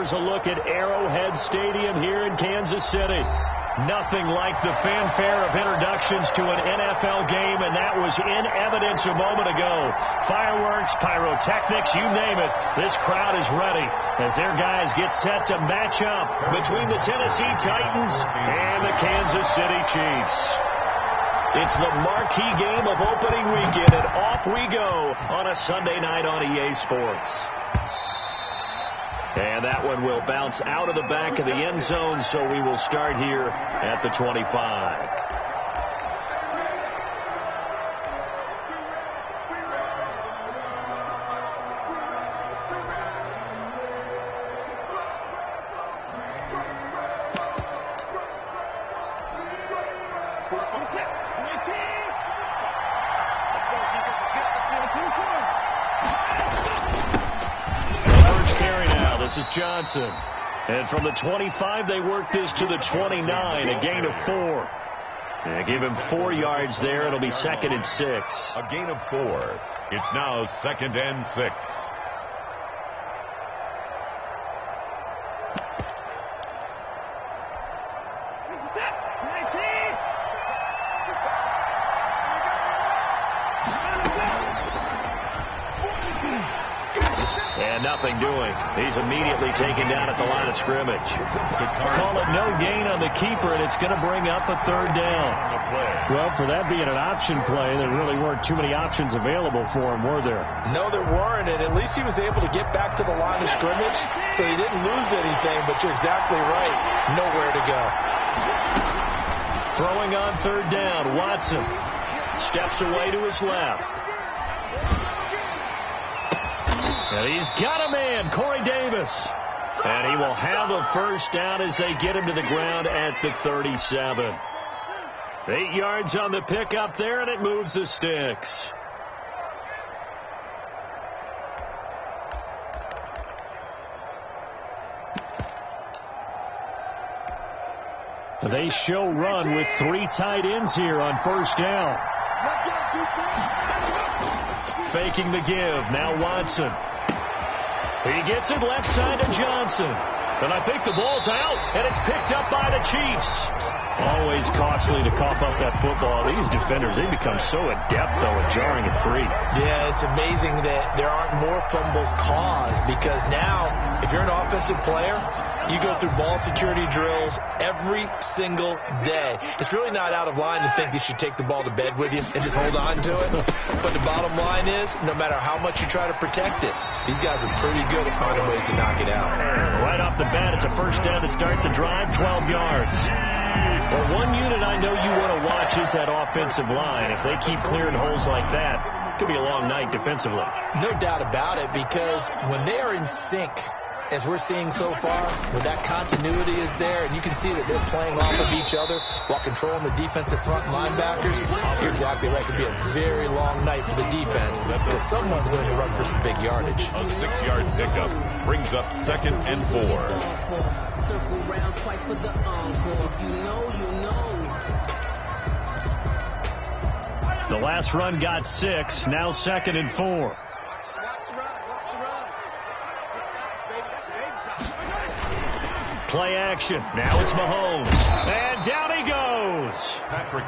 There's a look at Arrowhead Stadium here in Kansas City. Nothing like the fanfare of introductions to an NFL game, and that was in evidence a moment ago. Fireworks, pyrotechnics, you name it. This crowd is ready as their guys get set to match up between the Tennessee Titans and the Kansas City Chiefs. It's the marquee game of opening weekend, and off we go on a Sunday night on EA Sports. And that one will bounce out of the back of the end zone, so we will start here at the 25. This is Johnson. And from the 25, they work this to the 29, a gain of 4. And give him 4 yards there. It'll be 2nd and 6. A gain of 4. It's now 2nd and 6. And nothing doing. He's immediately taken down at the line of scrimmage. Call it no gain on the keeper, and it's going to bring up a 3rd down. Well, for that being an option play, there really weren't too many options available for him, were there? No, there weren't, and at least he was able to get back to the line of scrimmage, so he didn't lose anything, but you're exactly right. Nowhere to go. Throwing on 3rd down, Watson steps away to his left. And he's got a man, Corey Davis. And he will have a 1st down as they get him to the ground at the 37. 8 yards on the pickup there, and it moves the sticks. They show run with 3 tight ends here on 1st down. Faking the give. Now Watson. He gets it left side to Johnson. And I think the ball's out, and it's picked up by the Chiefs. Always costly to cough up that football. These defenders, they become so adept, though, at jarring it free. Yeah, it's amazing that there aren't more fumbles caused, because now, if you're an offensive player, you go through ball security drills every single day. It's really not out of line to think you should take the ball to bed with you and just hold on to it. But the bottom line is, no matter how much you try to protect it, these guys are pretty good at finding ways to knock it out. Right off the bat, it's a 1st down to start the drive, 12 yards. Well, one unit I know you want to watch is that offensive line. If they keep clearing holes like that, it could be a long night defensively. No doubt about it, because when they are in sync, as we're seeing so far, when that continuity is there, and you can see that they're playing off of each other while controlling the defensive front linebackers, you're exactly right. It could be a very long night for the defense, because someone's going to run for some big yardage. A 6-yard pickup brings up 2nd and 4. Circle round twice for the encore. If you know, you know. The last run got 6. Now 2nd and 4. Play action. Now it's Mahomes. And down he goes.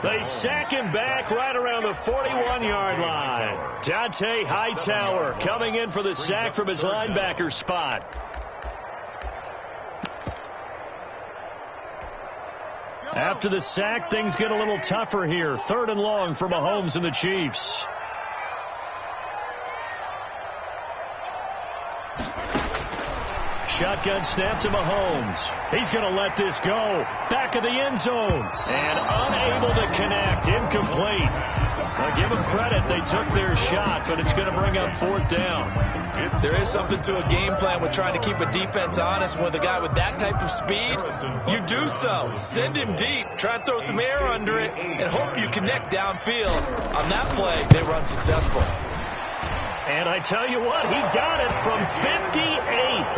They sack him back right around the 41-yard line. Dante Hightower coming in for the sack from his linebacker spot. After the sack, things get a little tougher here. 3rd and long for Mahomes and the Chiefs. Shotgun snap to Mahomes. He's going to let this go. Back of the end zone. And unable to connect. Incomplete. Now give them credit. They took their shot, but it's going to bring up 4th down. There is something to a game plan with trying to keep a defense honest. With a guy with that type of speed, you do so. Send him deep. Try and throw some air under it and hope you connect downfield. On that play, they run successful. And I tell you what, he got it from 58.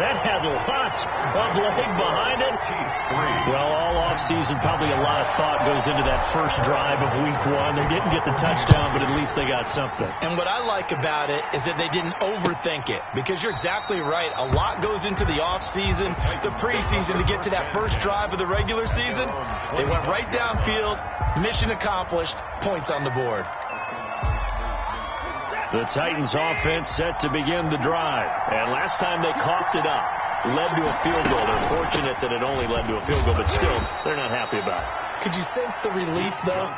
That had lots of leg behind it. Well, all offseason, probably a lot of thought goes into that first drive of week 1. They didn't get the touchdown, but at least they got something. And what I like about it is that they didn't overthink it, because you're exactly right. A lot goes into the offseason, the preseason, to get to that first drive of the regular season. They went right downfield, mission accomplished, points on the board. The Titans offense set to begin the drive. And last time they coughed it up, led to a field goal. They're fortunate that it only led to a field goal, but still, they're not happy about it. Could you sense the relief, though,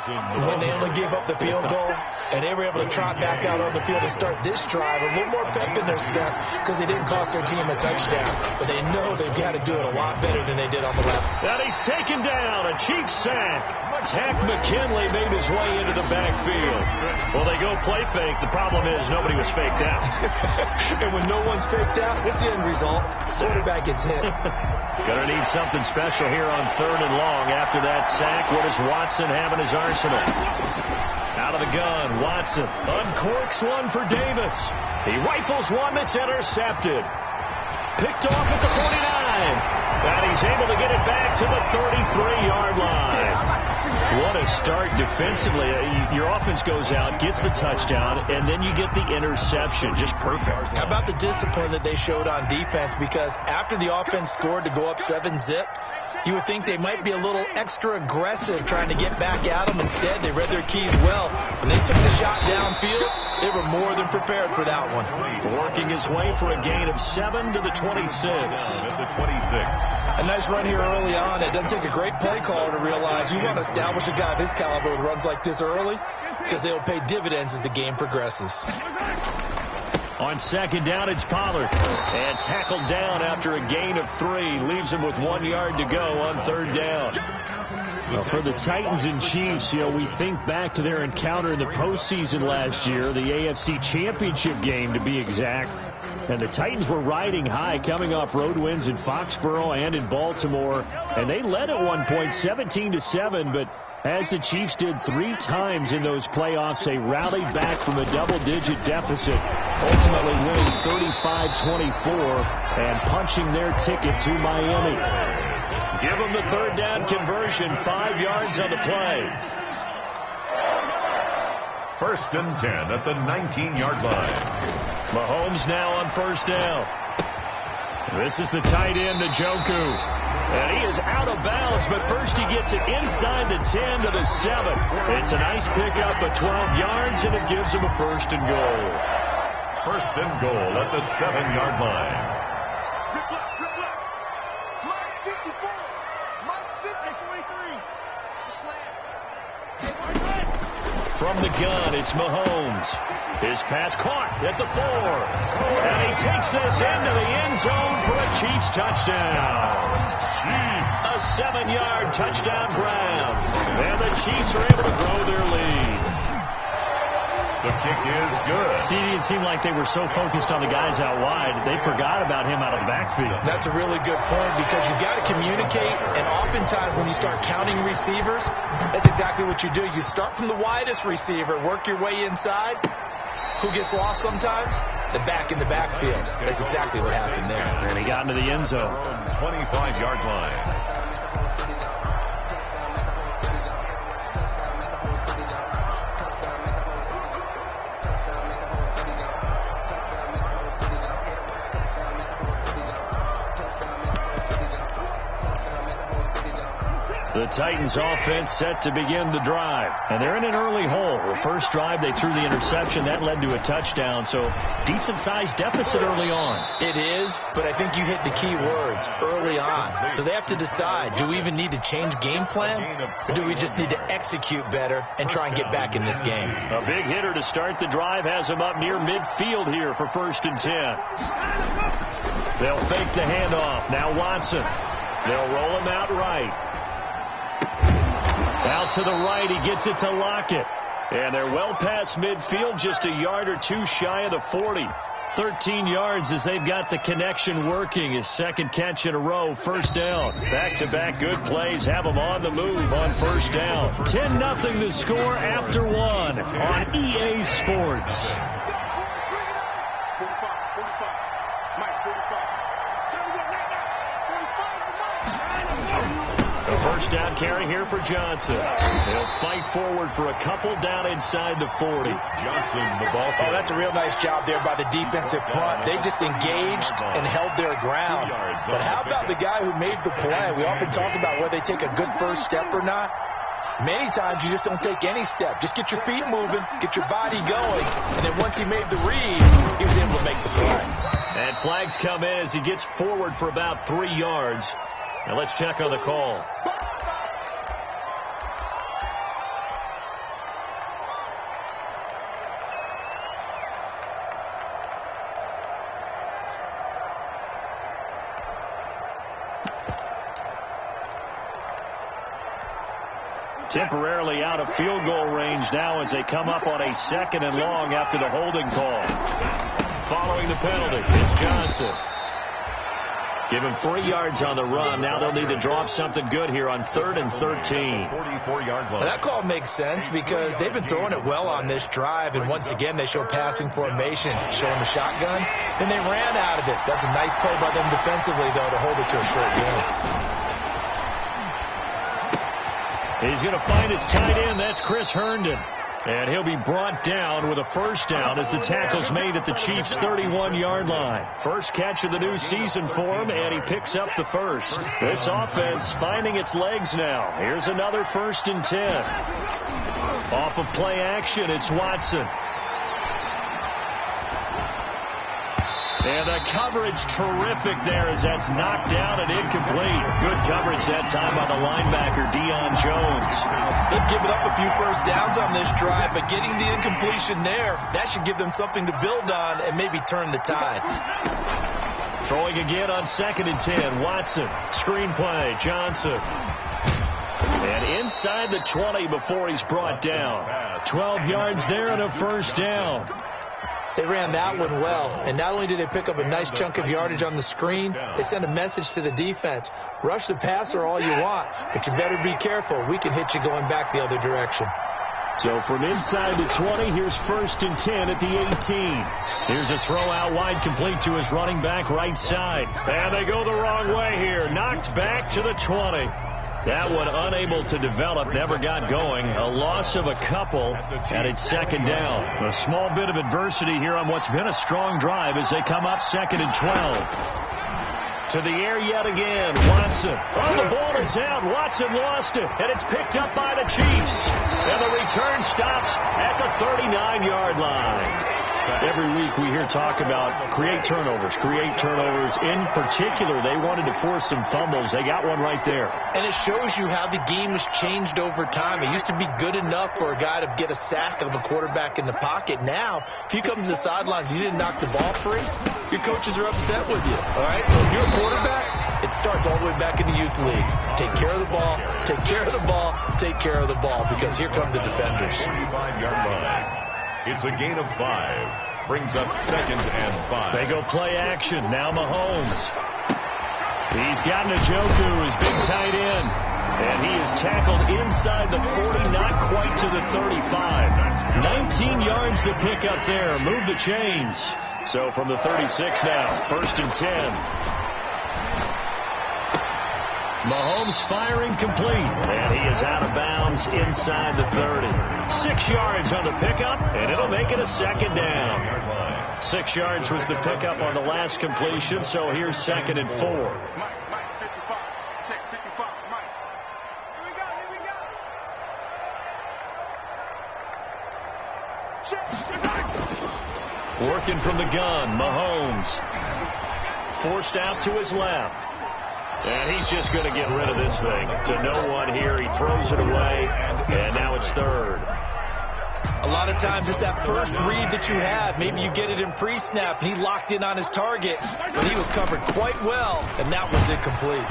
when they only gave up the field goal and they were able to trot back out on the field and start this drive? A little more pep in their step because they didn't cost their team a touchdown. But they know they've got to do it a lot better than they did on the left. And he's taken down. A cheap sack. Tack McKinley made his way into the backfield. Well, they go play fake. The problem is nobody was faked out. And when no one's faked out, what's the end result? Quarterback gets hit. Gonna need something special here on 3rd and long. After that sack, what does Watson have in his arsenal? Out of the gun, Watson uncorks one for Davis. He rifles one that's intercepted. Picked off at the 49. And he's able to get it back to the 33-yard line. What a start defensively. Your offense goes out, gets the touchdown, and then you get the interception. Just perfect. How about the discipline that they showed on defense? Because after the offense scored to go up 7-zip, you would think they might be a little extra aggressive trying to get back at them. Instead, they read their keys well. When they took the shot downfield, they were more than prepared for that one. Working his way for a gain of 7 to the 26. A nice run here early on. It doesn't take a great play caller to realize you want to establish a guy of his caliber with runs like this early, because they'll pay dividends as the game progresses. On 2nd down, it's Pollard. And tackled down after a gain of 3. Leaves him with 1 yard to go on 3rd down. Well, for the Titans and Chiefs, we think back to their encounter in the postseason last year, the AFC Championship game to be exact. And the Titans were riding high, coming off road wins in Foxborough and in Baltimore. And they led at one point 17-7, but as the Chiefs did 3 times in those playoffs, they rallied back from a double-digit deficit, ultimately winning 35-24 and punching their ticket to Miami. Give them the 3rd down conversion, 5 yards on the play. 1st and 10 at the 19-yard line. Mahomes now on 1st down. This is the tight end, Njoku. And he is out of bounds, but first he gets it inside the 10 to the 7. It's a nice pickup of 12 yards, and it gives him a 1st and goal. 1st and goal at the 7-yard line. From the gun, it's Mahomes. His pass caught at the 4. And he takes this into the end zone for a Chiefs touchdown. A 7-yard touchdown grab. And the Chiefs are able to grow their lead. The kick is good. See, it seemed like they were so focused on the guys out wide, they forgot about him out of the backfield. That's a really good point, because you've got to communicate, and oftentimes when you start counting receivers, that's exactly what you do. You start from the widest receiver, work your way inside. Who gets lost sometimes? The back in the backfield. That's exactly what happened there. And he got into the end zone. 25-yard line. The Titans offense set to begin the drive. And they're in an early hole. The first drive, they threw the interception. That led to a touchdown. So decent-sized deficit early on. It is, but I think you hit the key words, early on. So they have to decide, do we even need to change game plan? Or do we just need to execute better and try and get back in this game? A big hitter to start the drive has him up near midfield here for 1st and 10. They'll fake the handoff. Now Watson. They'll roll him out right. Out to the right, he gets it to Lockett. And they're well past midfield, just a yard or 2 shy of the 40. 13 yards as they've got the connection working. His 2nd catch in a row, 1st down. Back-to-back good plays have him on the move on 1st down. 10-0 the score after 1 on EA Sports. First down carry here for Johnson. He'll fight forward for a couple down inside the 40. Johnson, the ball. Oh, that's a real nice job there by the defensive front. They just engaged and held their ground. But how about the guy who made the play? We often talk about whether they take a good first step or not. Many times you just don't take any step. Just get your feet moving, get your body going, and then once he made the read, he was able to make the play. And flags come in as he gets forward for about 3 yards. Now let's check on the call. Temporarily out of field goal range now as they come up on a 2nd and long after the holding call. Following the penalty, it's Johnson. Give him 3 yards on the run. Now they'll need to drop something good here on 3rd and 13. 44-yard line. That call makes sense because they've been throwing it well on this drive, and once again they show passing formation, showing the shotgun. Then they ran out of it. That's a nice play by them defensively, though, to hold it to a short game. He's going to find his tight end. That's Chris Herndon. And he'll be brought down with a first down as the tackle's made at the Chiefs' 31-yard line. First catch of the new season for him, and he picks up the first. This offense finding its legs now. Here's another 1st and 10. Off of play action, it's Watson. And the coverage terrific there as that's knocked down and incomplete. Good coverage that time by the linebacker, Deion Jones. They've given up a few first downs on this drive, but getting the incompletion there, that should give them something to build on and maybe turn the tide. Throwing again on 2nd and 10. Watson, screen play, Johnson. And inside the 20 before he's brought down. 12 yards there and a first down. They ran that one well, and not only did they pick up a nice chunk of yardage on the screen, they sent a message to the defense. Rush the passer all you want, but you better be careful. We can hit you going back the other direction. So from inside the 20, here's 1st and 10 at the 18. Here's a throw out wide complete to his running back right side. And they go the wrong way here. Knocked back to the 20. That one unable to develop, never got going. A loss of a couple, and it's 2nd down. A small bit of adversity here on what's been a strong drive as they come up 2nd and 12. To the air yet again, Watson. Oh, the ball is out. Watson lost it, and it's picked up by the Chiefs. And the return stops at the 39-yard line. Every week we hear talk about create turnovers. In particular, they wanted to force some fumbles. They got one right there. And it shows you how the game has changed over time. It used to be good enough for a guy to get a sack of a quarterback in the pocket. Now, if you come to the sidelines and you didn't knock the ball free, your coaches are upset with you. All right, so if you're a quarterback, it starts all the way back in the youth leagues. Take care of the ball, take care of the ball, take care of the ball, because here come the defenders. 45-yard line. It's a gain of 5. Brings up 2nd and 5. They go play action. Now Mahomes. He's got Njoku, his big tight end. And he is tackled inside the 40, not quite to the 35. 19 yards to pick up there. Move the chains. So from the 36 now, 1st and 10. Mahomes firing complete, and he is out of bounds inside the 30. 6 yards on the pickup, and it'll make it a 2nd down. 6 yards was the pickup on the last completion, so here's 2nd and 4. Working from the gun, Mahomes. Forced out to his left. And he's just going to get rid of this thing. To no one here. He throws it away, and now it's 3rd. A lot of times it's that first read that you have. Maybe you get it in pre-snap. He locked in on his target, but he was covered quite well, and that one's incomplete.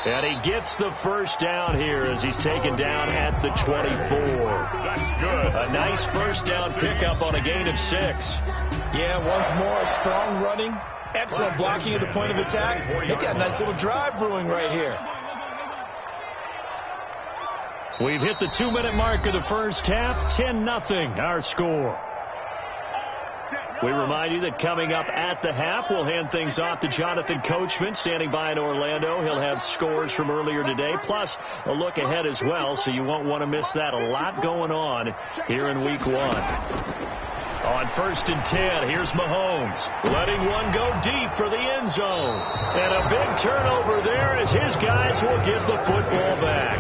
And he gets the first down here as he's taken down at the 24. That's good. A nice first down pickup on a gain of 6. Yeah, once more, strong running. Excellent blocking at the point of attack. They got a nice little drive brewing right here. We've hit the 2-minute mark of the first half. 10-0 our score. We remind you that coming up at the half, we'll hand things off to Jonathan Coachman, standing by in Orlando. He'll have scores from earlier today, plus a look ahead as well, so you won't want to miss that. A lot going on here in Week 1. On 1st and 10, here's Mahomes, letting one go deep for the end zone. And a big turnover there as his guys will get the football back.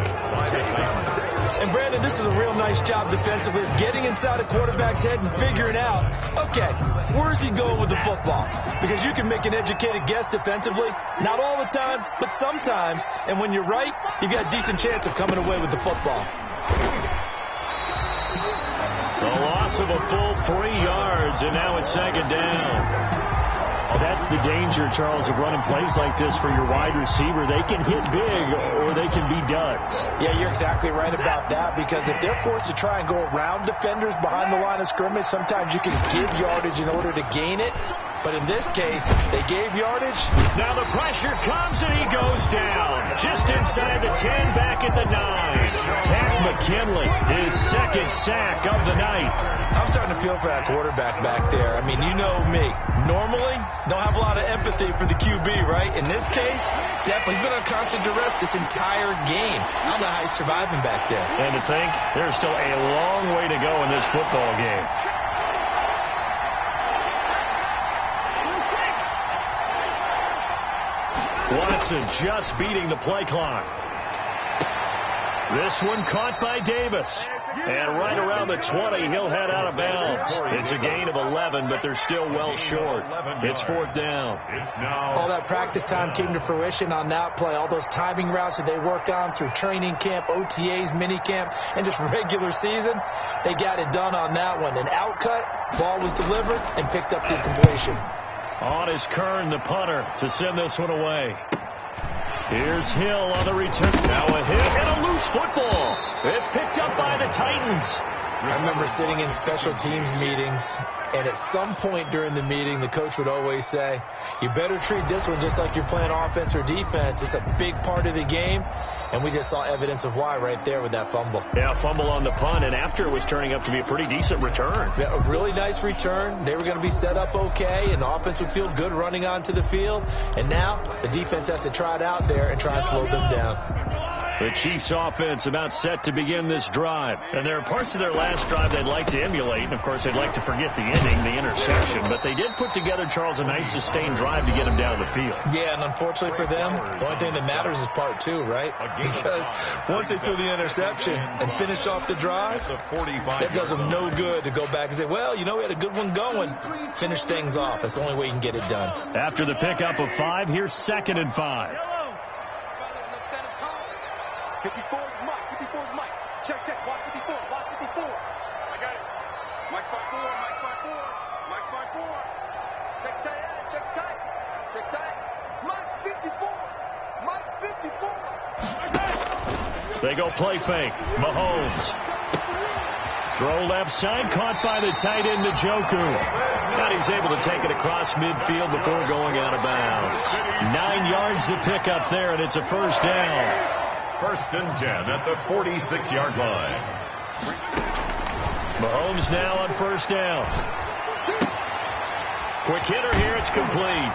And, Brandon, this is a real nice job defensively of getting inside a quarterback's head and figuring out, okay, where's he going with the football? Because you can make an educated guess defensively, not all the time, but sometimes. And when you're right, you've got a decent chance of coming away with the football. The loss of a full 3 yards, and now it's 2nd down. Well, that's the danger, Charles, of running plays like this for your wide receiver. They can hit big or they can be duds. Yeah, you're exactly right about that, because if they're forced to try and go around defenders behind the line of scrimmage, sometimes you can give yardage in order to gain it. But in this case, they gave yardage. Now the pressure comes and he goes down. Just inside the 10, back at the 9. Tack McKinley, his 2nd sack of the night. I'm starting to feel for that quarterback back there. I mean, you know me. Normally, don't have a lot of empathy for the QB, right? In this case, definitely. He's been on constant duress this entire game. I don't know how he's surviving back there. And to think, there's still a long way to go in this football game. Watson just beating the play clock. This one caught by Davis. And right around the 20, he'll head out of bounds. It's a gain of 11, but they're still well short. It's 4th down. All that practice time came to fruition on that play. All those timing routes that they worked on through training camp, OTAs, minicamp, and just regular season, they got it done on that one. An outcut, ball was delivered, and picked up the completion. On is Kern, the punter, to send this one away. Here's Hill on the return. Now a hit and a loose football. It's picked up by the Titans. I remember sitting in special teams meetings, and at some point during the meeting, the coach would always say, you better treat this one just like you're playing offense or defense. It's a big part of the game, and we just saw evidence of why right there with that fumble. Yeah, fumble on the punt, and after it was turning up to be a pretty decent return. Yeah, a really nice return. They were going to be set up okay, and the offense would feel good running onto the field, and now the defense has to try it out there and try and slow them down. The Chiefs offense about set to begin this drive. And there are parts of their last drive they'd like to emulate. And, of course, they'd like to forget the ending, the interception. But they did put together, Charles, a nice sustained drive to get them down the field. Yeah, and unfortunately for them, the only thing that matters is part 2, right? Because once they threw the interception and finished off the drive, that does them no good to go back and say, well, you know, we had a good one going. Finish things off. That's the only way you can get it done. After the pickup of 5, here's 2nd and 5. 54 is Mike. 54 is Mike. Check, check. Watch 54. Watch 54. I got it. Mike 54. Mike 54. Mike 54. Check tight. Check tight. Check tight. Mike's 54. Mike's 54. They go play fake. Mahomes. Throw left side. Caught by the tight end, Njoku. And he's able to take it across midfield before going out of bounds. 9 yards to pick up there, and it's a 1st down. 1st and 10 at the 46-yard line. Mahomes now on 1st down. Quick hitter here, it's complete.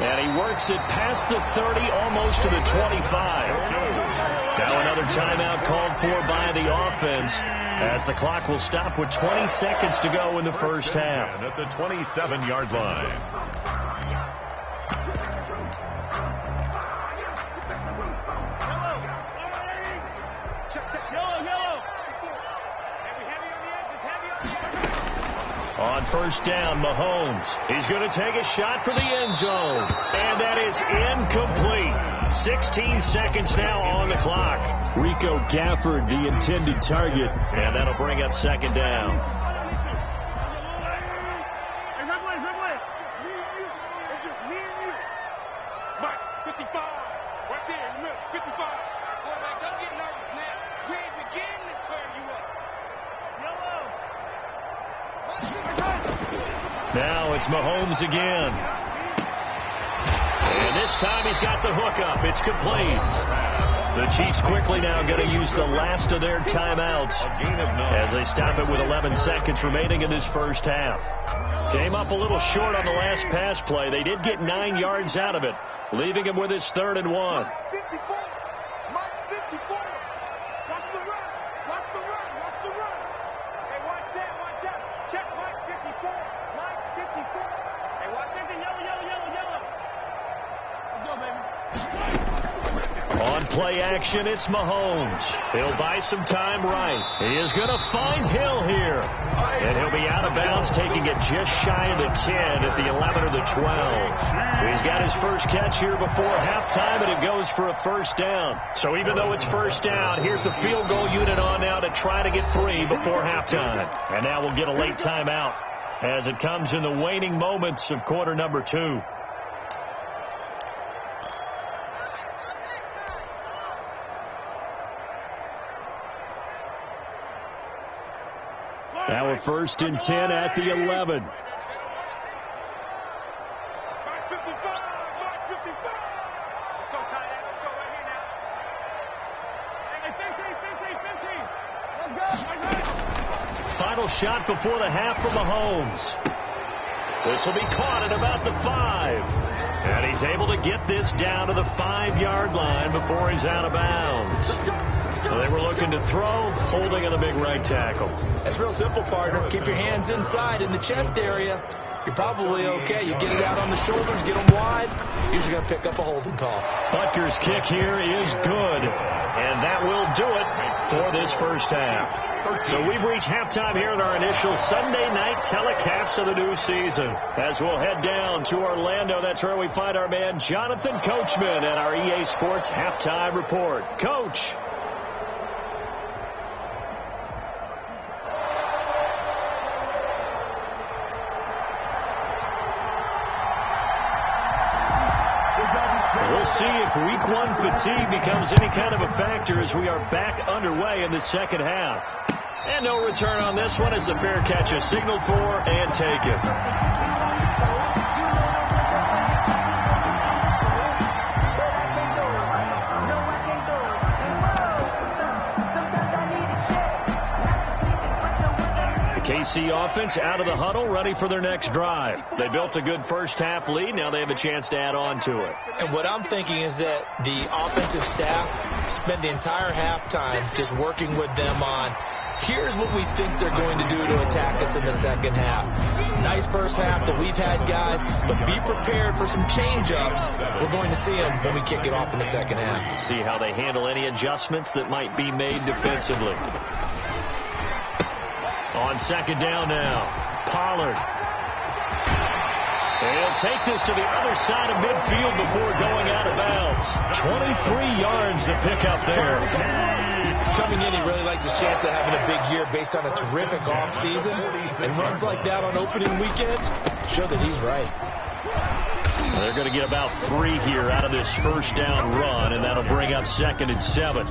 And he works it past the 30, almost to the 25. Now another timeout called for by the offense, as the clock will stop with 20 seconds to go in the 1st half. At the 27-yard line. On 1st down, Mahomes. He's going to take a shot for the end zone. And that is incomplete. 16 seconds now on the clock. Rico Gafford, the intended target. And that'll bring up 2nd down. Hey, Ridley. It's just me and you. Mike, 55. Right there in the middle. 55. Quarterback, don't get nervous now. We ain't beginning to tear you up. Yellow. Now it's Mahomes again. And this time he's got the hook up. It's complete. The Chiefs quickly now going to use the last of their timeouts as they stop it with 11 seconds remaining in this first half. Came up a little short on the last pass play. They did get 9 yards out of it, leaving him with his 3rd and 1. Mike 54. Mike 54. Watch the run. Watch the run. Watch the run. Hey, watch that. Watch that. Check Mike 54. Mike 54. Hey, watch that. Yellow. Let's go, baby. On play action, it's Mahomes. He'll buy some time right. He is going to find Hill here. And he'll be out of bounds, taking it just shy of the 10 at the 11 or the 12. He's got his first catch here before halftime, and it goes for a first down. So even though it's first down, here's the field goal unit on now to try to get 3 before halftime. And now we'll get a late timeout as it comes in the waning moments of quarter number 2. Now we're 1st and 10 at the 11. Mike 55. Mike 55. Let's go, tight end. Let's go right here now. Hey, 15. Let's go. Final shot before the half for Mahomes. This will be caught at about the 5. And he's able to get this down to the 5-yard line before he's out of bounds. So they were looking to throw, holding on the big right tackle. That's real simple, partner. Keep your hands inside in the chest area. You're probably okay. You get it out on the shoulders, get them wide. Usually going to pick up a holding call. Butker's kick here is good. And that will do it for this first half. So we've reached halftime here in our initial Sunday night telecast of the new season. As we'll head down to Orlando, that's where we find our man Jonathan Coachman at our EA Sports Halftime Report. Coach. We'll see if week 1 fatigue becomes any kind of a factor as we are back underway in the second half. And no return on this one as the fair catch is signaled for and taken. KC offense out of the huddle, ready for their next drive. They built a good first half lead. Now they have a chance to add on to it. And what I'm thinking is that the offensive staff spend the entire halftime just working with them on, here's what we think they're going to do to attack us in the second half. Nice first half that we've had, guys, but be prepared for some change-ups. We're going to see them when we kick it off in the second half. See how they handle any adjustments that might be made defensively. On second down now, Pollard. He'll take this to the other side of midfield before going out of bounds. 23 yards to pick up there. Coming in, he really liked his chance of having a big year based on a terrific offseason. And runs like that on opening weekend show that he's right. They're going to get about 3 here out of this first down run, and that'll bring up 2nd and 7.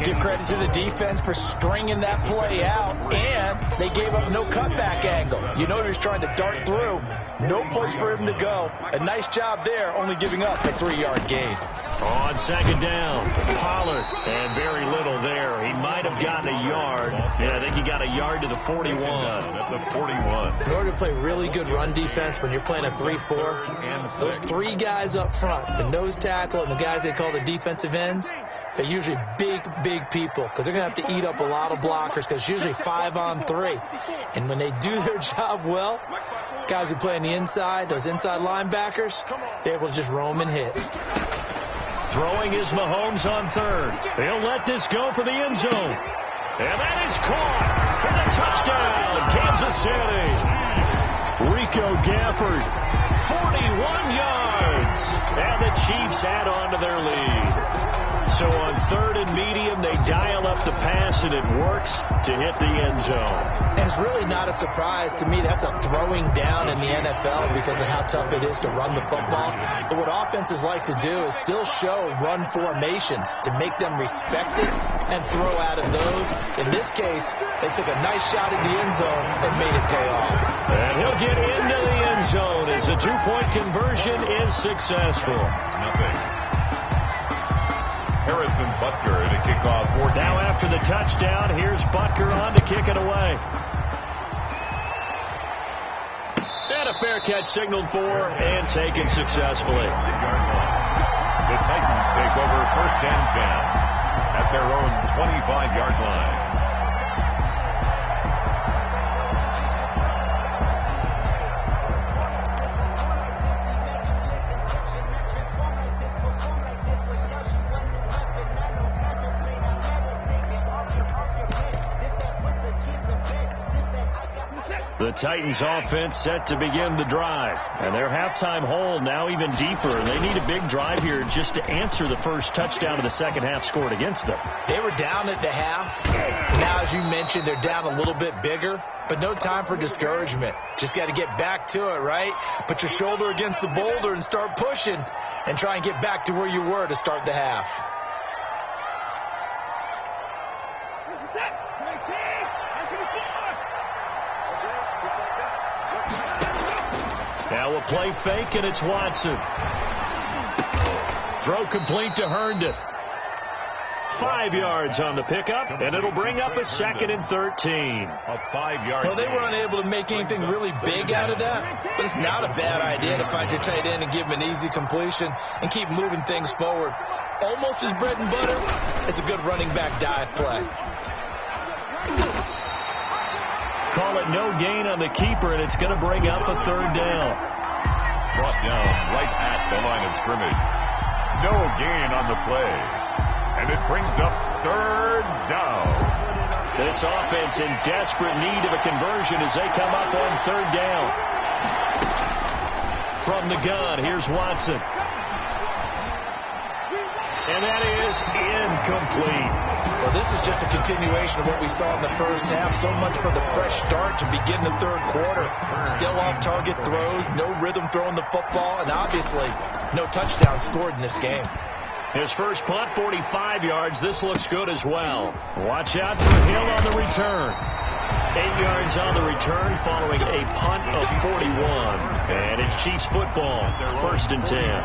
Give credit to the defense for stringing that play out, and they gave up no cutback angle. You know he was trying to dart through. No place for him to go. A nice job there, only giving up a 3-yard gain. On second down, Pollard, and very little there. He might have gotten a yard. Yeah, I think he got a yard to the 41. At the 41. In order to play really good run defense when you're playing a 3-4, those 3 guys up front, the nose tackle and the guys they call the defensive ends, they're usually big people because they're going to have to eat up a lot of blockers because it's usually 5-on-3. And when they do their job well, guys who play on the inside, those inside linebackers, they're able to just roam and hit. Throwing is Mahomes on third. He'll let this go for the end zone. And that is caught for the touchdown, Kansas City. Rico Gafford, 41 yards. And the Chiefs add on to their lead. So on third and medium, they dial up the pass, and it works to hit the end zone. And it's really not a surprise to me. That's a throwing down in the NFL because of how tough it is to run the football. But what offenses like to do is still show run formations to make them respect it and throw out of those. In this case, they took a nice shot at the end zone and made it pay off. And he'll get into the end zone as the 2-point conversion is successful. Nothing. Harrison Butker to kick off 14. Now after the touchdown, here's Butker on to kick it away. And a fair catch signaled for and taken successfully. The Titans take over 1st and 10 at their own 25-yard line. The Titans offense set to begin the drive. And their halftime hole now even deeper. They need a big drive here just to answer the first touchdown of the second half scored against them. They were down at the half. Now, as you mentioned, they're down a little bit bigger, but no time for discouragement. Just got to get back to it, right? Put your shoulder against the boulder and start pushing and try and get back to where you were to start the half. Now a play fake, and it's Watson. Throw complete to Herndon. 5 yards on the pickup, and it'll bring up a 2nd and 13. A 5-yard. Well, they were unable to make anything really big out of that, but it's not a bad idea to find your tight end and give him an easy completion and keep moving things forward. Almost his bread and butter. It's a good running back dive play. Call it no gain on the keeper, and it's going to bring up a 3rd down. Brought down right at the line of scrimmage. No gain on the play. And it brings up 3rd down. This offense in desperate need of a conversion as they come up on 3rd down. From the gun, here's Watson. And that is incomplete. Well, this is just a continuation of what we saw in the first half. So much for the fresh start to begin the 3rd quarter. Still off-target throws, no rhythm throwing the football, and obviously no touchdown scored in this game. His first punt, 45 yards. This looks good as well. Watch out for Hill on the return. 8 yards on the return following a punt of 41. And it's Chiefs football, 1st and 10.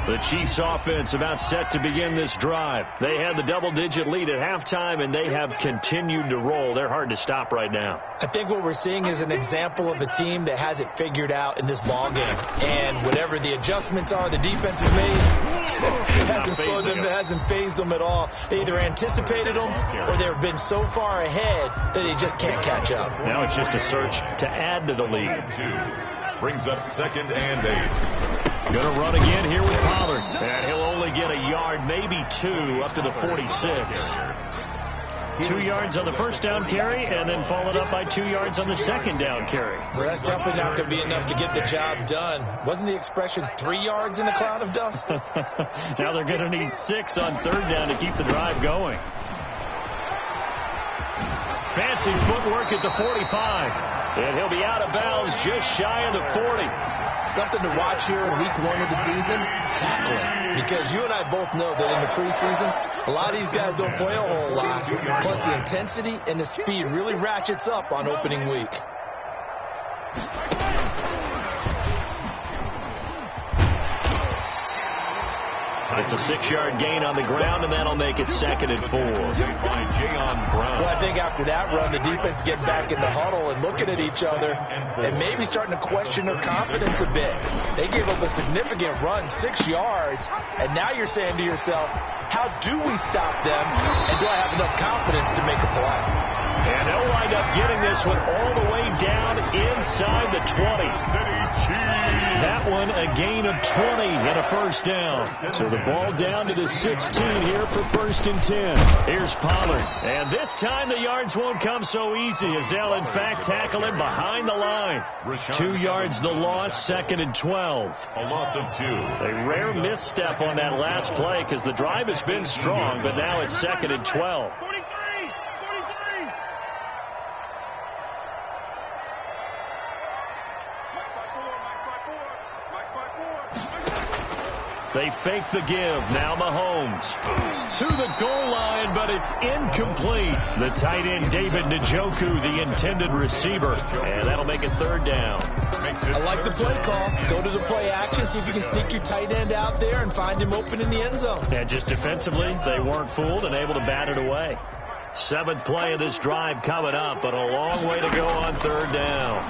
The Chiefs offense about set to begin this drive. They had the double-digit lead at halftime, and they have continued to roll. They're hard to stop right now. I think what we're seeing is an example of a team that has it figured out in this ballgame. And whatever the adjustments are the defense has made, hasn't phased them at all. They either anticipated them or they've been so far ahead that they just can't catch up. Now it's just a search to add to the lead. Brings up 2nd and 8. Going to run again here with Pollard. And he'll only get a yard, maybe 2, up to the 46. 2 yards on the first down carry, and then followed up by 2 yards on the second down carry. Well, that's definitely not going to be enough to get the job done. Wasn't the expression 3 yards in a cloud of dust? Now they're going to need 6 on third down to keep the drive going. Fancy footwork at the 45. And he'll be out of bounds just shy of the 40. Something to watch here in week 1 of the season, tackling. Because you and I both know that in the preseason, a lot of these guys don't play a whole lot. Plus the intensity and the speed really ratchets up on opening week. It's a 6-yard gain on the ground, and that'll make it 2nd and 4. Well, I think after that run, the defense get back in the huddle and looking at each other and maybe starting to question their confidence a bit. They gave up a significant run, 6 yards, and now you're saying to yourself, how do we stop them, and do I have enough confidence to make a play? And they'll wind up getting this one all the way down inside the 20. That one a gain of 20 and a first down. So the ball down to the 16 here for 1st and 10. Here's Pollard. And this time the yards won't come so easy as they'll in fact tackle him behind the line. 2 yards the loss, 2nd and 12. A loss of 2. A rare misstep on that last play because the drive has been strong, but now it's 2nd and 12. They fake the give. Now Mahomes to the goal line, but it's incomplete. The tight end, David Njoku, the intended receiver. And that'll make it third down. I like the play call. Go to the play action. See if you can sneak your tight end out there and find him open in the end zone. And just defensively, they weren't fooled and able to bat it away. 7th play of this drive coming up, but a long way to go on third down.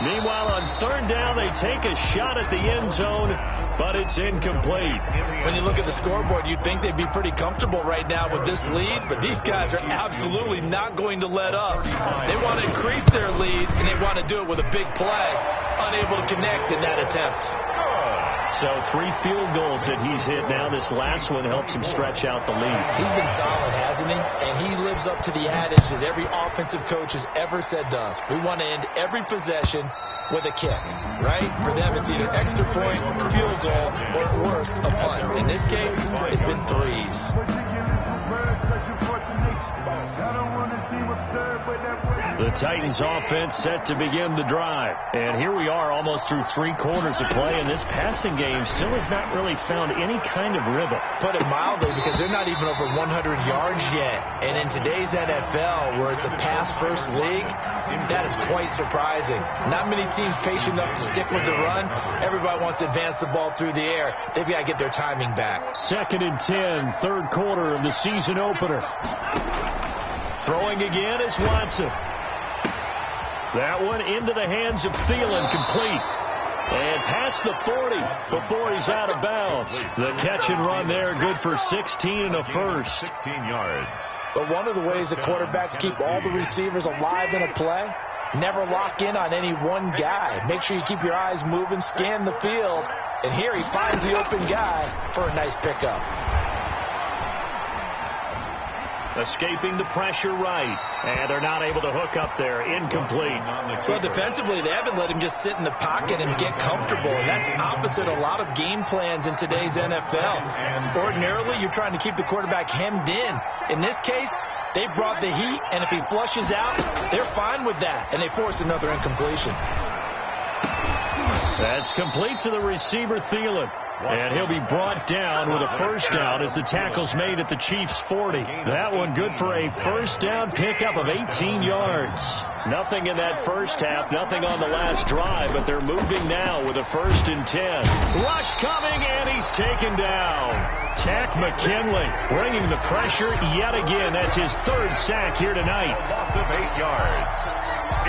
Meanwhile, on third down, they take a shot at the end zone, but it's incomplete. When you look at the scoreboard, you'd think they'd be pretty comfortable right now with this lead, but these guys are absolutely not going to let up. They want to increase their lead, and they want to do it with a big play. Unable to connect in that attempt. So 3 field goals that he's hit now. This last one helps him stretch out the lead. He's been solid, hasn't he? And he lives up to the adage that every offensive coach has ever said to us. We want to end every possession with a kick, right? For them, it's either extra point, field goal, or at worst, a punt. In this case, it's been 3s. The Titans offense set to begin the drive. And here we are almost through 3 quarters of play, and this passing game still has not really found any kind of rhythm. Put it mildly, because they're not even over 100 yards yet. And in today's NFL, where it's a pass-first league, that is quite surprising. Not many teams patient enough to stick with the run. Everybody wants to advance the ball through the air. They've got to get their timing back. 2nd and 10, third quarter of the season opener. Throwing again is Watson. That one into the hands of Thielen, complete. And past the 40 before he's out of bounds. The catch and run there, good for 16 and a first. 16 yards. But one of the ways that quarterbacks keep all the receivers alive in a play, never lock in on any one guy. Make sure you keep your eyes moving, scan the field. And here he finds the open guy for a nice pickup. Escaping the pressure right. And they're not able to hook up there. Incomplete. Well, defensively, they haven't let him just sit in the pocket and get comfortable. And that's opposite a lot of game plans in today's NFL. Ordinarily, you're trying to keep the quarterback hemmed in. In this case, they brought the heat, and if he flushes out, they're fine with that. And they force another incompletion. That's complete to the receiver, Thielen. And he'll be brought down with a first down as the tackle's made at the Chiefs' 40. That one good for a first down pickup of 18 yards. Nothing in that first half, nothing on the last drive, but they're moving now with a 1st and 10. Rush coming, and he's taken down. Tack McKinley bringing the pressure yet again. That's his 3rd sack here tonight. Loss of 8 yards.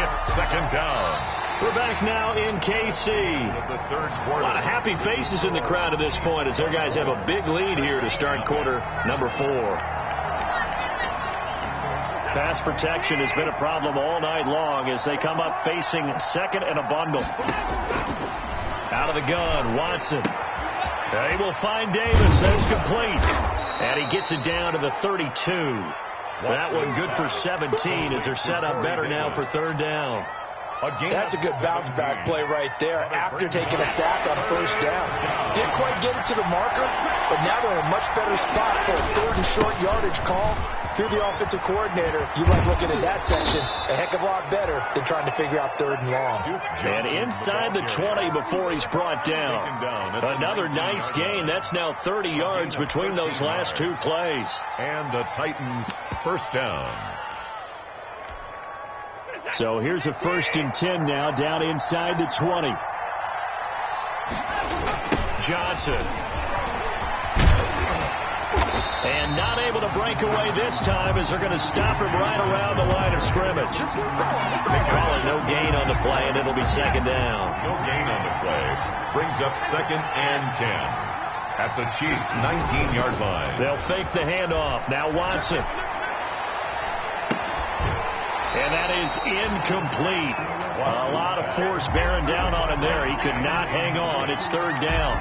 It's 2nd down. We're back now in KC. A lot of happy faces in the crowd at this point as their guys have a big lead here to start quarter number 4. Pass protection has been a problem all night long as they come up facing 2nd and a bundle. Out of the gun, Watson. They will find Davis. That's complete. And he gets it down to the 32. That one good for 17 as they're set up better now for 3rd down. That's a good bounce-back play right there after taking a sack on 1st down. Didn't quite get it to the marker, but now they're in a much better spot for a 3rd and short yardage call through the offensive coordinator. You like looking at that section a heck of a lot better than trying to figure out 3rd and long. And inside the 20 before he's brought down. Another nice gain. That's now 30 yards between those last 2 plays. And the Titans' first down. So here's a 1st and 10 now, down inside the 20. Johnson. And not able to break away this time as they're going to stop him right around the line of scrimmage. Calling no gain on the play, and it'll be 2nd down. No gain on the play. Brings up 2nd and 10 at the Chiefs' 19-yard line. They'll fake the handoff. Now Watson. And that is incomplete. A lot of force bearing down on him there. He could not hang on. It's 3rd down.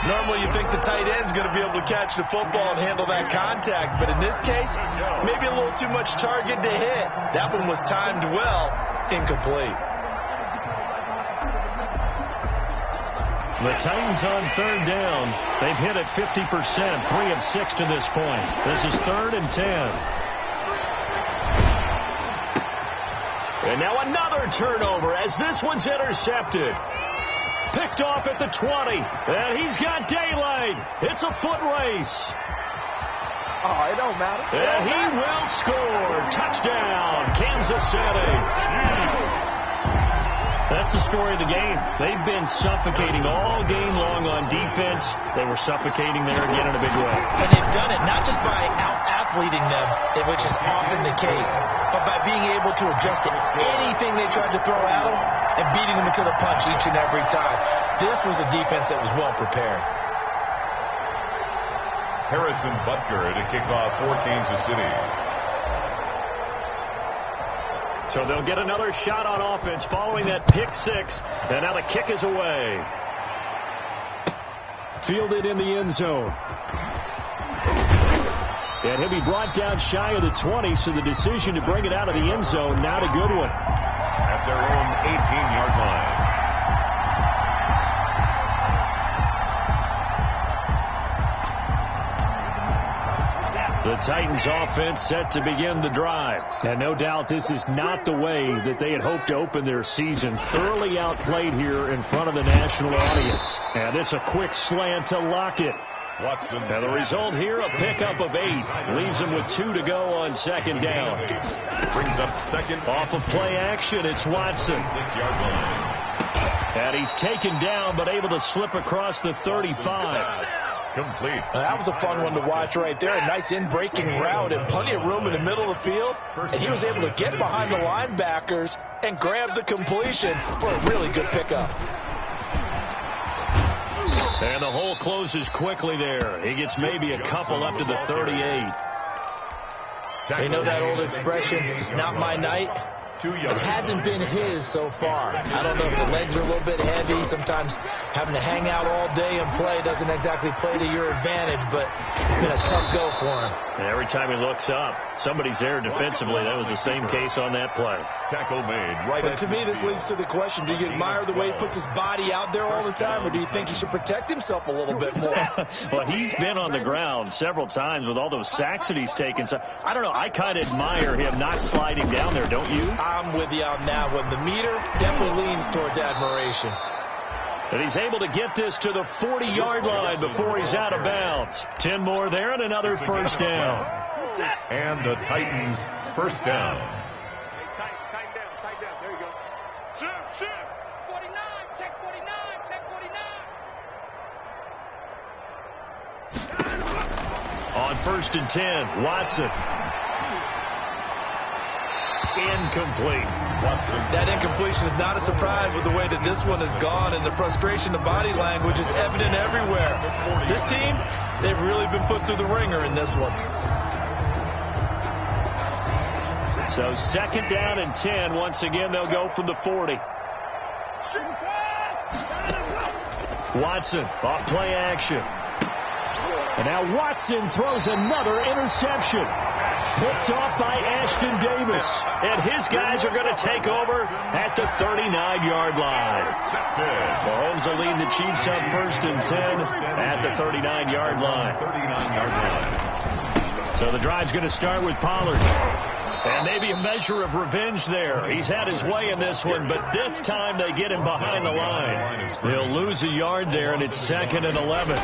Normally you think the tight end's going to be able to catch the football and handle that contact. But in this case, maybe a little too much target to hit. That one was timed well. Incomplete. The Titans on 3rd down. They've hit it 50%. 3 of 6 to this point. This is 3rd and 10. And now another turnover as this one's intercepted. Picked off at the 20. And he's got daylight. It's a foot race. Oh, it don't matter. And he will score. Touchdown, Kansas City. That's the story of the game. They've been suffocating all game long on defense. They were suffocating there again in a big way. And they've done it not just by out-athleting them, which is often the case, but by being able to adjust to anything they tried to throw at them and beating them to the punch each and every time. This was a defense that was well prepared. Harrison Butker to kick off for Kansas City. So they'll get another shot on offense following that pick six. And now the kick is away. Fielded in the end zone. And he'll be brought down shy of the 20, so the decision to bring it out of the end zone, not a good one. At their own 18-yard line. The Titans offense set to begin the drive. And no doubt this is not the way that they had hoped to open their season. Thoroughly outplayed here in front of the national audience. And it's a quick slant to Lockett. Watson. And the result here, a pickup of 8. Leaves him with 2 to go on second down. Brings up second. Off of play action, it's Watson. 6-yard line. And he's taken down, but able to slip across the 35. Complete. That was a fun one to watch right there. A nice in-breaking route and plenty of room in the middle of the field. And he was able to get behind the linebackers and grab the completion for a really good pickup. And the hole closes quickly there. He gets maybe a couple up to the 38. They know that old expression, it's not my night. It hasn't been his so far. I don't know if the legs are a little bit heavy. Sometimes having to hang out all day and play doesn't exactly play to your advantage, but it's been a tough go for him. And every time he looks up, somebody's there defensively. That was the same case on that play. Tackle made. Right. But to me, this leads to the question, do you admire the way he puts his body out there all the time, or do you think he should protect himself a little bit more? Well, he's been on the ground several times with all those sacks that he's taken. So I don't know. I kind of admire him not sliding down there, don't you? I'm with you on that one. The meter definitely leans towards admiration. And he's able to get this to the 40-yard line before he's out of bounds. 10 more there and another first down. And the Titans first down. Tighten down. There you go. Shoot. 49. Check 49. Check 49. On 1st and 10, Watson. Incomplete. That incompletion is not a surprise with the way that this one has gone, and the frustration, the body language is evident everywhere. This team, they've really been put through the ringer in this one. So 2nd down and 10. Once again, they'll go from the 40. Watson off play action. And now Watson throws another interception. Picked off by Ashton Davis. And his guys are going to take over at the 39-yard line. Mahomes will lead the Chiefs on 1st and 10 at the 39-yard line. So the drive's going to start with Pollard. And maybe a measure of revenge there. He's had his way in this one, but this time they get him behind the line. They'll lose a yard there, and it's 2nd and 11.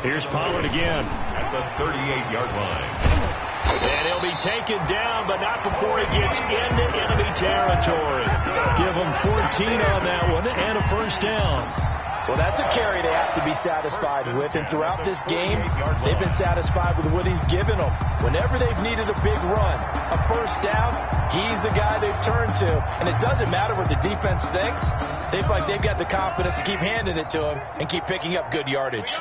Here's Pollard again. At the 38-yard line. And he'll be taken down, but not before he gets into enemy territory. Give him 14 on that one and a first down. Well, that's a carry they have to be satisfied with, and throughout this game, they've been satisfied with what he's given them. Whenever they've needed a big run, a first down, he's the guy they've turned to, and it doesn't matter what the defense thinks. They feel like they've got the confidence to keep handing it to him and keep picking up good yardage.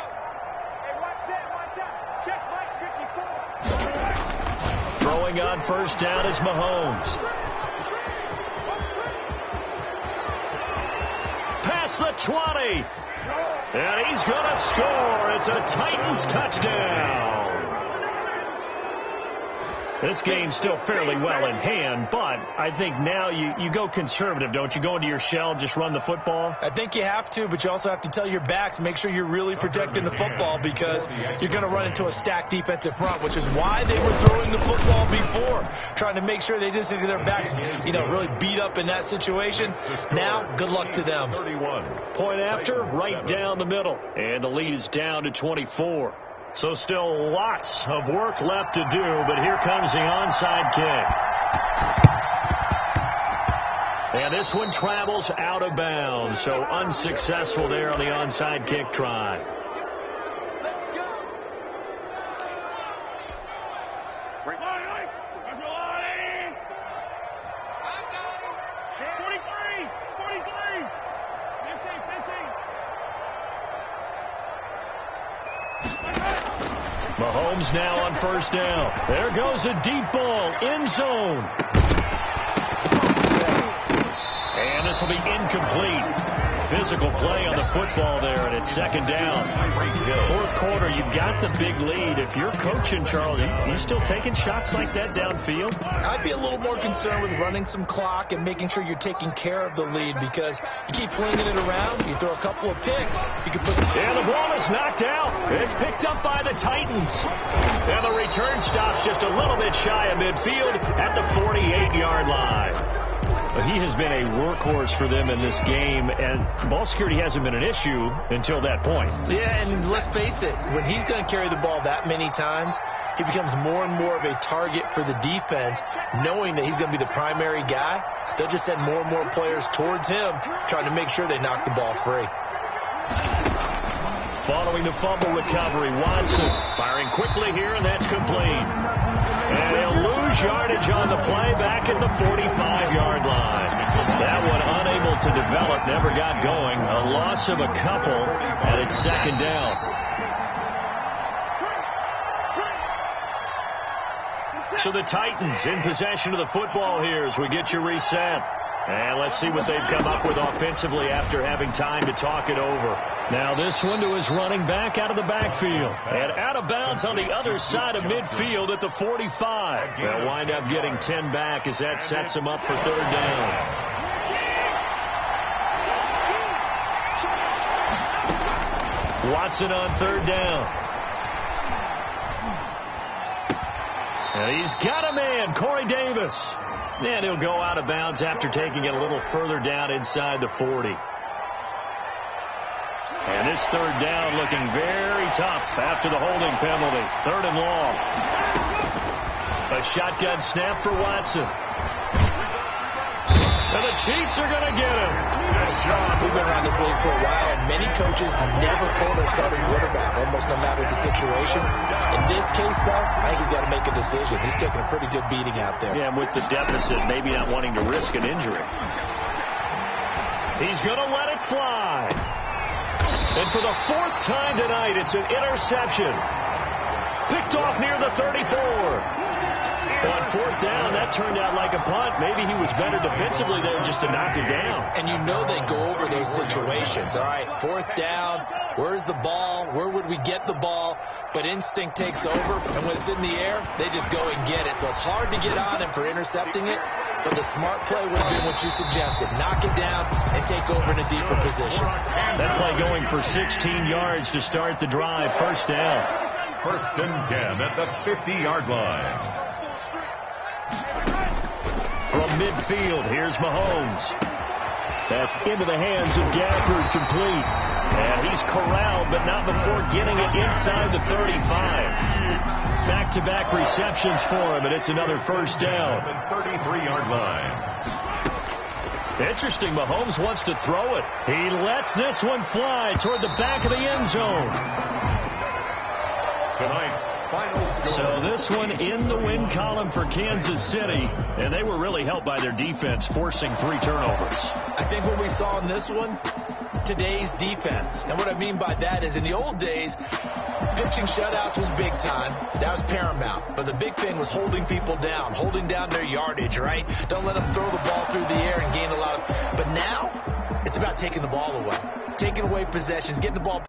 Throwing on first down is Mahomes. Past the 20. And he's going to score. It's a Titans touchdown. This game's still fairly well in hand, but I think now you go conservative, don't you? Go into your shell, just run the football? I think you have to, but you also have to tell your backs, make sure you're really protecting the football because you're going to run into a stacked defensive front, which is why they were throwing the football before, trying to make sure they just get their backs, really beat up in that situation. Now, good luck to them. 31. Point after, right down the middle, and the lead is down to 24. So still lots of work left to do, but here comes the onside kick. And this one travels out of bounds, so unsuccessful there on the onside kick try. Mahomes now on first down. There goes a deep ball, end zone. And this will be incomplete. Physical play on the football there, and it's second down. Fourth quarter, you've got the big lead. If you're coaching, Charles, you still taking shots like that downfield? I'd be a little more concerned with running some clock and making sure you're taking care of the lead because you keep flinging it around, you throw a couple of picks, you can put... And the ball is knocked out. It's picked up by the Titans. And the return stops just a little bit shy of midfield at the 48-yard line. He has been a workhorse for them in this game, and ball security hasn't been an issue until that point. Yeah, and let's face it, when he's going to carry the ball that many times, he becomes more and more of a target for the defense, knowing that he's going to be the primary guy. They'll just send more and more players towards him, trying to make sure they knock the ball free. Following the fumble recovery, Watson firing quickly here, and that's complete. And he'll lose yardage on the play back at the 45-yard line. That one unable to develop, never got going. A loss of a couple, and it's second down. So the Titans in possession of the football here as we get you reset. And let's see what they've come up with offensively after having time to talk it over. Now this one to his running back out of the backfield. And out of bounds on the other side of midfield at the 45. They'll wind up getting 10 back as that sets them up for third down. Watson on third down. And he's got a man, Corey Davis. And he'll go out of bounds after taking it a little further down inside the 40. And this third down looking very tough after the holding penalty. Third and long. A shotgun snap for Watson. And the Chiefs are going to get him. We've been around this league for a while, and many coaches never pull their starting quarterback, almost no matter the situation. In this case, though, I think he's got to make a decision. He's taking a pretty good beating out there. Yeah, with the deficit, maybe not wanting to risk an injury. He's going to let it fly. And for the fourth time tonight, it's an interception. Picked off near the 34. On fourth down, that turned out like a punt. Maybe he was better defensively there just to knock it down. And you know they go over those situations. All right, fourth down, where's the ball? Where would we get the ball? But instinct takes over, and when it's in the air, they just go and get it. So it's hard to get on him for intercepting it, but the smart play would have been what you suggested. Knock it down and take over in a deeper position. That play going for 16 yards to start the drive. First down. First and 10 at the 50-yard line. From midfield, here's Mahomes. That's into the hands of Gafford, complete. And he's corralled, but not before getting it inside the 35. Back-to-back receptions for him, and it's another first down. 33-yard line. Interesting, Mahomes wants to throw it. He lets this one fly toward the back of the end zone. Tonight's final score. So this one in the win column for Kansas City, and they were really helped by their defense, forcing 3 turnovers. I think what we saw in this one, today's defense. And what I mean by that is in the old days, pitching shutouts was big time. That was paramount. But the big thing was holding people down, holding down their yardage, right? Don't let them throw the ball through the air and gain a lot of... But now, it's about taking the ball away. Taking away possessions, getting the ball